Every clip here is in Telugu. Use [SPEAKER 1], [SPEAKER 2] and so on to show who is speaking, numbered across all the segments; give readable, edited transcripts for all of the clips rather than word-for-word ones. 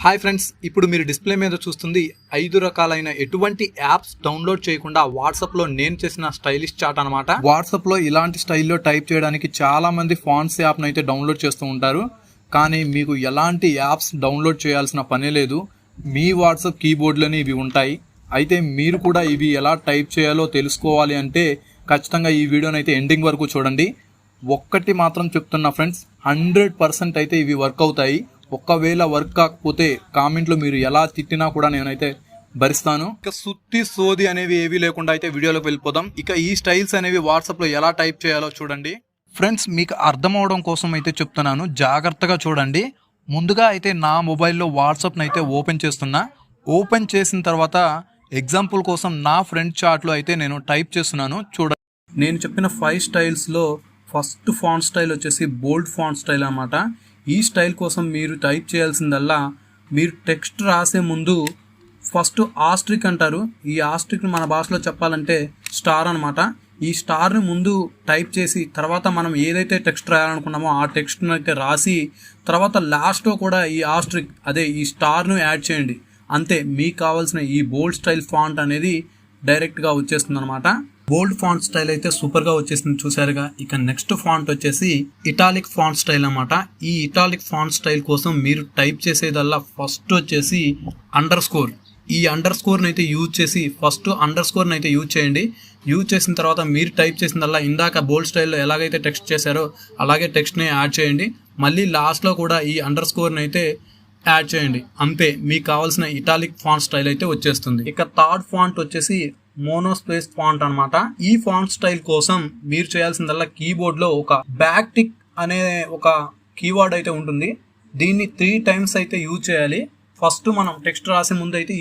[SPEAKER 1] హాయ్ ఫ్రెండ్స్, ఇప్పుడు మీరు డిస్ప్లే మీద చూస్తుంది 5 రకాలైన ఎటువంటి యాప్స్ డౌన్లోడ్ చేయకుండా వాట్సాప్లో నేను చేసిన స్టైలిష్ చాట్ అనమాట. వాట్సాప్లో ఇలాంటి స్టైల్లో టైప్ చేయడానికి చాలా మంది ఫాంట్స్ యాప్ను అయితే డౌన్లోడ్ చేస్తూ ఉంటారు. కానీ మీకు ఎలాంటి యాప్స్ డౌన్లోడ్ చేయాల్సిన పనే లేదు. మీ వాట్సాప్ కీబోర్డ్లోనే ఇవి ఉంటాయి. అయితే మీరు కూడా ఇవి ఎలా టైప్ చేయాలో తెలుసుకోవాలి అంటే ఖచ్చితంగా ఈ వీడియోని అయితే ఎండింగ్ వరకు చూడండి. ఒక్కటి మాత్రం చెప్తున్నా ఫ్రెండ్స్, 100% అయితే ఇవి వర్క్ అవుతాయి. ఒక్కవేళ వర్క్ కాకపోతే కామెంట్లో మీరు ఎలా తిట్టినా కూడా నేనైతే భరిస్తాను. ఇక సుత్తి సోది అనేవి ఏవి లేకుండా అయితే వీడియోలోకి వెళ్ళిపోదాం. ఇక ఈ స్టైల్స్ అనేవి వాట్సాప్లో ఎలా టైప్ చేయాలో చూడండి. ఫ్రెండ్స్, మీకు అర్థం అవడం కోసం అయితే చెప్తున్నాను, జాగ్రత్తగా చూడండి. ముందుగా అయితే నా మొబైల్లో వాట్సాప్ని అయితే ఓపెన్ చేస్తున్నా. ఓపెన్ చేసిన తర్వాత ఎగ్జాంపుల్ కోసం నా ఫ్రెండ్ చాట్లో అయితే నేను టైప్ చేస్తున్నాను. చూడండి, నేను చెప్పిన 5 స్టైల్స్లో ఫస్ట్ ఫాంట్ స్టైల్ వచ్చేసి బోల్డ్ ఫాంట్ స్టైల్ అన్నమాట. ఈ స్టైల్ కోసం మీరు టైప్ చేయాల్సిందల్లా, మీరు టెక్స్ట్ రాసే ముందు ఫస్ట్ ఆస్ట్రిక్ అంటారు. ఈ ఆస్ట్రిక్ని మన భాషలో చెప్పాలంటే స్టార్ అనమాట. ఈ స్టార్ని ముందు టైప్ చేసి తర్వాత మనం ఏదైతే టెక్స్ట్ రాయాలనుకున్నామో ఆ టెక్స్ట్ని అయితే రాసి తర్వాత లాస్ట్లో కూడా ఈ ఆస్ట్రిక్ అదే ఈ స్టార్ను యాడ్ చేయండి. అంతే, మీకు కావాల్సిన ఈ బోల్డ్ స్టైల్ ఫాంట్ అనేది డైరెక్ట్గా వచ్చేస్తుంది అనమాట. బోల్డ్ ఫాంట్ స్టైల్ అయితే సూపర్గా వచ్చేసింది చూసారుగా. ఇక నెక్స్ట్ ఫాంట్ వచ్చేసి ఇటాలిక్ ఫాంట్ స్టైల్ అన్నమాట. ఈ ఇటాలిక్ ఫాంట్ స్టైల్ కోసం మీరు టైప్ చేసేదల్లా ఫస్ట్ వచ్చేసి అండర్ స్కోర్. ఈ అండర్ స్కోర్ని అయితే యూజ్ చేసి ఫస్ట్ అండర్ స్కోర్ని అయితే యూజ్ చేయండి. యూజ్ చేసిన తర్వాత మీరు టైప్ చేసిందల్లా ఇందాక బోల్డ్ స్టైల్లో ఎలాగైతే టెక్స్ట్ చేశారో అలాగే టెక్స్ట్ని యాడ్ చేయండి. మళ్ళీ లాస్ట్లో కూడా ఈ అండర్ స్కోర్ని అయితే యాడ్ చేయండి. అంతే, మీకు కావాల్సిన ఇటాలిక్ ఫాంట్ స్టైల్ అయితే వచ్చేస్తుంది. ఇక థర్డ్ ఫాంట్ వచ్చేసి మోనోస్పేస్ ఫాంట్ అనమాట. ఈ ఫాంట్ స్టైల్ కోసం మీరు చేయాల్సిందల్లా కీబోర్డ్లో ఒక బ్యాక్ టిక్ అనే ఒక కీవర్డ్ అయితే ఉంటుంది. దీన్ని 3 times అయితే యూజ్ చేయాలి. ఫస్ట్ మనం టెక్స్ట్ రాసే ముందు అయితే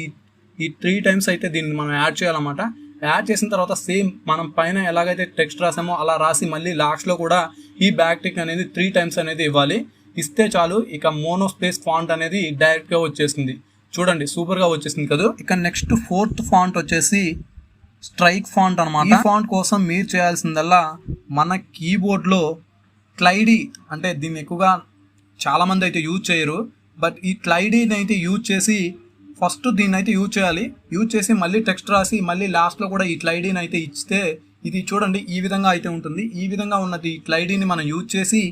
[SPEAKER 1] ఈ 3 times అయితే దీన్ని మనం యాడ్ చేయాలన్నమాట. యాడ్ చేసిన తర్వాత సేమ్ మనం పైన ఎలాగైతే టెక్స్ట్ రాసామో అలా రాసి మళ్ళీ లాస్ట్లో కూడా ఈ బ్యాక్ టిక్ అనేది 3 times అనేది ఇవ్వాలి. ఇస్తే చాలు, ఇక మోనోస్పేస్ ఫాంట్ అనేది డైరెక్ట్గా వచ్చేసింది. చూడండి, సూపర్గా వచ్చేసింది కదా. ఇక నెక్స్ట్ 4th ఫాంట్ వచ్చేసి స్ట్రైక్ ఫాంట్ అనమాట. ఈ ఫాంట్ కోసం మీరు చేయాల్సిందల్లా మన కీబోర్డ్లో క్లైడీ, అంటే దీన్ని ఎక్కువగా చాలామంది అయితే యూజ్ చేయరు, బట్ ఈ క్లైడీని అయితే యూజ్ చేసి ఫస్ట్ దీన్ని అయితే యూజ్ చేయాలి. యూజ్ చేసి మళ్ళీ టెక్స్ట్ రాసి మళ్ళీ లాస్ట్లో కూడా ఈ క్లైడీని అయితే ఇస్తే ఇది చూడండి ఈ విధంగా అయితే ఉంటుంది. ఈ విధంగా ఉన్నది ఈ క్లైడీని మనం యూజ్ చేసి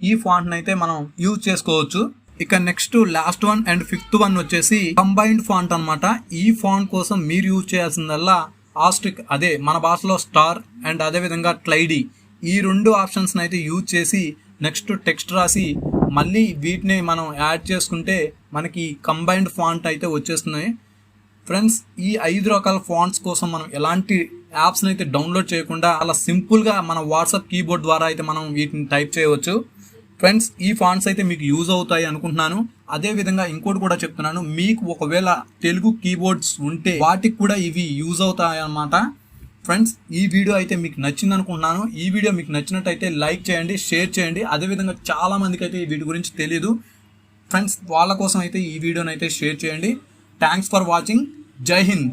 [SPEAKER 1] ఈ ఫాంట్ని అయితే మనం యూజ్ చేసుకోవచ్చు. ఇక next last one and 5th one వచ్చేసి కంబైన్డ్ ఫాంట్ అనమాట. ఈ ఫాంట్ కోసం మీరు యూజ్ చేయాల్సిందల్లా ఆస్ట్రిక్, అదే మన భాషలో స్టార్, అండ్ అదేవిధంగా క్లైడీ, ఈ 2 ఆప్షన్స్ని అయితే యూజ్ చేసి నెక్స్ట్ టెక్స్ట్ రాసి మళ్ళీ వీటిని మనం యాడ్ చేసుకుంటే మనకి కంబైన్డ్ ఫాంట్ అయితే వచ్చేస్తున్నాయి. ఫ్రెండ్స్, ఈ 5 రకాల ఫాంట్స్ కోసం మనం ఎలాంటి యాప్స్ని అయితే డౌన్లోడ్ చేయకుండా అలా సింపుల్గా మన వాట్సాప్ కీబోర్డ్ ద్వారా అయితే మనం వీటిని టైప్ చేయవచ్చు. ఫ్రెండ్స్, ఈ ఫాంట్స్ అయితే మీకు యూజ్ అవుతాయి అనుకుంటున్నాను. అదేవిధంగా ఇంకోటి కూడా చెప్తున్నాను, మీకు ఒకవేళ తెలుగు కీబోర్డ్స్ ఉంటే వాటికి కూడా ఇవి యూజ్ అవుతాయి అన్నమాట. ఫ్రెండ్స్, ఈ వీడియో అయితే మీకు నచ్చింది అనుకుంటున్నాను. ఈ వీడియో మీకు నచ్చినట్టయితే లైక్ చేయండి, షేర్ చేయండి. అదేవిధంగా చాలా మందికి అయితే వీటి గురించి తెలియదు ఫ్రెండ్స్, వాళ్ళ కోసం అయితే ఈ వీడియోని అయితే షేర్ చేయండి. Thanks for watching. జై హింద్.